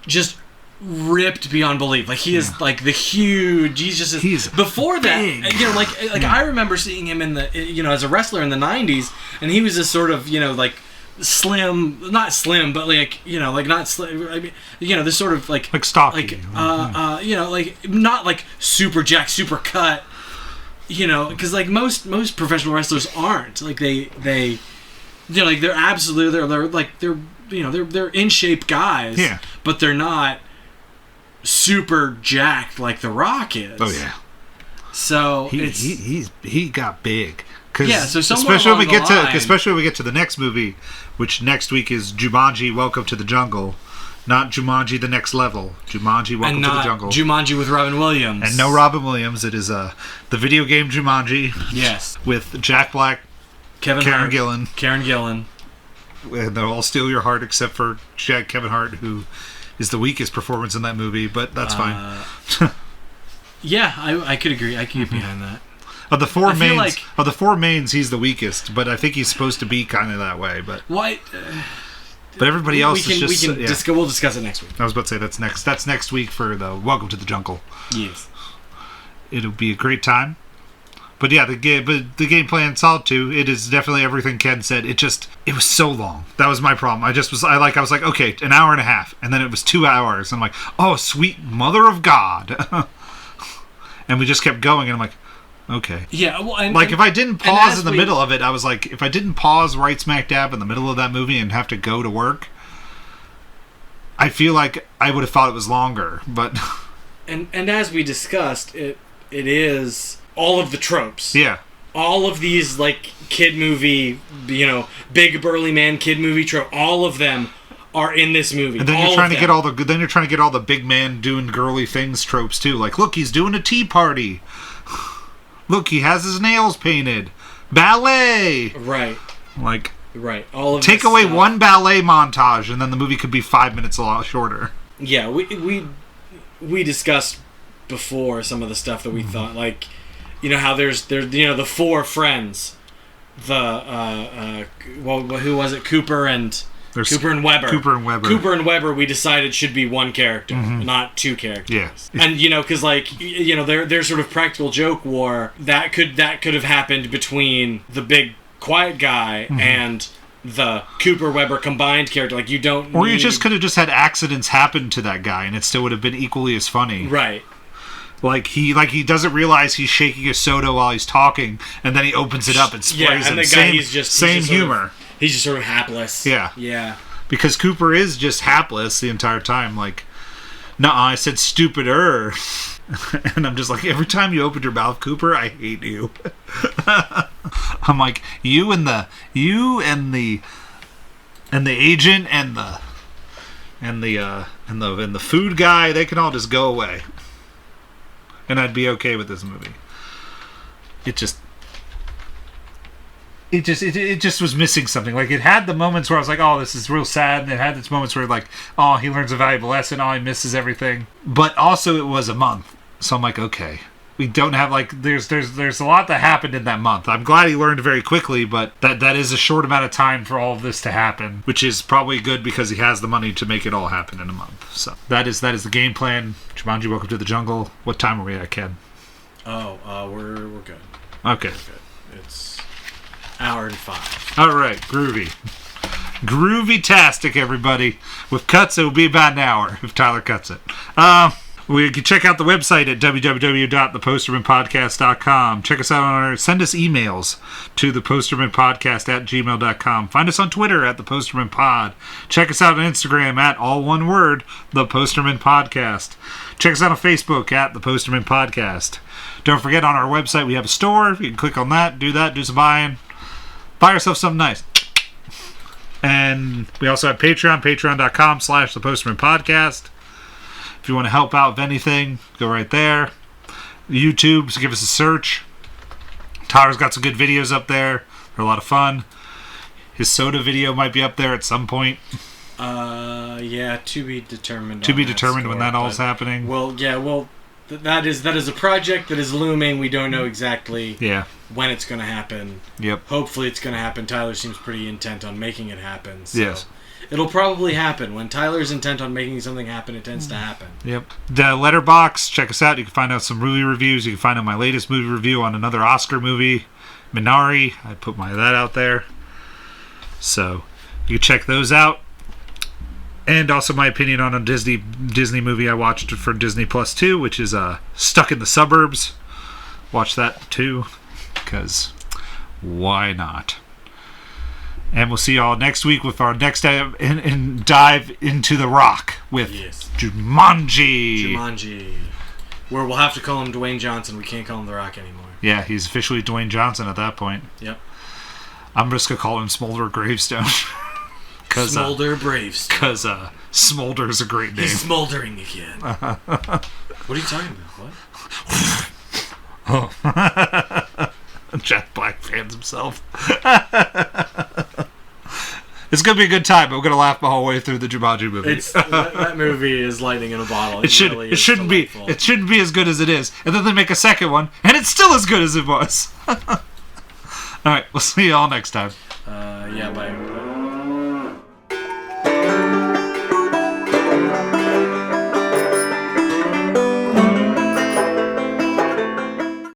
just ripped beyond belief. Like he is like the huge. He's just he's before big. that. You know, like I remember seeing him in the as a wrestler in the '90s, and he was this sort of like slim, not slim, but like like not slim. I mean, this sort of like stocky, like not like super jacked, super cut. Because like most professional wrestlers aren't like they like they're absolutely they're in shape guys, but they're not super jacked like The Rock is. Oh yeah. So he got big. So especially when we get to the next movie, which next week is Jumanji: Welcome to the Jungle. Not Jumanji: The Next Level. Jumanji: Welcome to the Jungle. Jumanji with Robin Williams. And no Robin Williams. It is the video game Jumanji. Yes. With Jack Black, Karen Gillan. And they'll all steal your heart except for Kevin Hart, who is the weakest performance in that movie, but that's fine. Yeah, I could agree. I can get behind that. Of the four mains, he's the weakest, but I think he's supposed to be kind of that way. But why? But everybody else is just... We'll discuss it next week. I was about to say that's next week for the Welcome to the Jungle. Yes. It'll be a great time. But yeah, the game plan solid too. It is definitely everything Ken said. It was so long. That was my problem. I was like, okay, an hour and a half, and then it was 2 hours. And I'm like, oh, sweet mother of God. And we just kept going, and I'm like, okay. Yeah, well, if I didn't pause in the middle of it, I was like, if I didn't pause right smack dab in the middle of that movie and have to go to work, I feel like I would have thought it was longer. But and as we discussed, it is all of the tropes. Yeah. All of these like kid movie, big burly man kid movie trope. All of them are in this movie. And then you're trying to get all the big man doing girly things tropes too. Like, look, he's doing a tea party. Look, he has his nails painted. Ballet. Right. Like, right. All of take away one ballet montage, and then the movie could be 5 minutes a lot shorter. Yeah, we discussed before some of the stuff that we thought, like, how there's the four friends, who was it? Cooper and Weber. Cooper and Weber, we decided should be one character, not two characters. Yeah. And because their sort of practical joke war that could have happened between the big quiet guy and the Cooper Weber combined character. Like, you don't. Or you just could have just had accidents happen to that guy, and it still would have been equally as funny. Right. Like he doesn't realize he's shaking a soda while he's talking, and then he opens it up and sprays and him. the guy, he's just humor. He's just sort of hapless. Yeah. Yeah. Because Cooper is just hapless the entire time. Like, nuh-uh, I said stupider. And I'm just like, every time you open your mouth, Cooper, I hate you. I'm like, you and the agent and the food guy, they can all just go away. And I'd be okay with this movie. It just was missing something. Like, it had the moments where I was like, oh, this is real sad, and it had its moments where, like, oh, he learns a valuable lesson, oh, he misses everything. But also it was a month, so I'm like, okay, we don't have, like, there's a lot that happened in that month. I'm glad he learned very quickly, but that is a short amount of time for all of this to happen, which is probably good because he has the money to make it all happen in a month. So that is the game plan. Jumanji: Welcome to the Jungle. What time are we at, Ken? Oh, we're good. Okay. We're good. It's hour and 5. All right, groovy-tastic, everybody. With cuts, it will be about an hour if Tyler cuts it. We can check out the website at www.thepostermenpodcast.com. Check us out send us emails to thepostermenpodcast@gmail.com. Find us on Twitter at thepostermenpod. Check us out on Instagram at all one word, The Posterman Podcast. Check us out on Facebook at The Posterman Podcast. Don't forget, on our website we have a store. You can click on that, do some buying. Buy yourself something nice. And we also have Patreon, patreon.com/thepostermanpodcast. If you want to help out with anything, go right there. YouTube, so give us a search. Tyler's got some good videos up there. They're a lot of fun. His soda video might be up there at some point. Yeah, to be determined. To be determined when that all's happening. Well, yeah, that is a project that is looming. We don't know exactly when it's going to happen. Yep. Hopefully it's going to happen. Tyler seems pretty intent on making it happen. So. Yes. It'll probably happen. When Tyler's intent on making something happen, it tends to happen. Yep. The Letterbox, check us out. You can find out some movie reviews. You can find out my latest movie review on another Oscar movie, Minari. I put that out there. So you can check those out. And also my opinion on a Disney movie I watched for Disney Plus 2, which is Stuck in the Suburbs. Watch that too, because why not? And we'll see y'all next week with our next dive into The Rock with Jumanji. Where we'll have to call him Dwayne Johnson. We can't call him The Rock anymore. Yeah, he's officially Dwayne Johnson at that point. Yep. I'm just going to call him Smolder Gravestone. Smolder Bravestone. Because Smolder's a great name. He's smoldering again. What are you talking about? What? Jack Black fans himself. It's going to be a good time, but we're going to laugh the whole way through the Jumanji movie. That movie is lightning in a bottle. It shouldn't be as good as it is. And then they make a second one, and it's still as good as it was. All right, we'll see you all next time. Yeah, bye.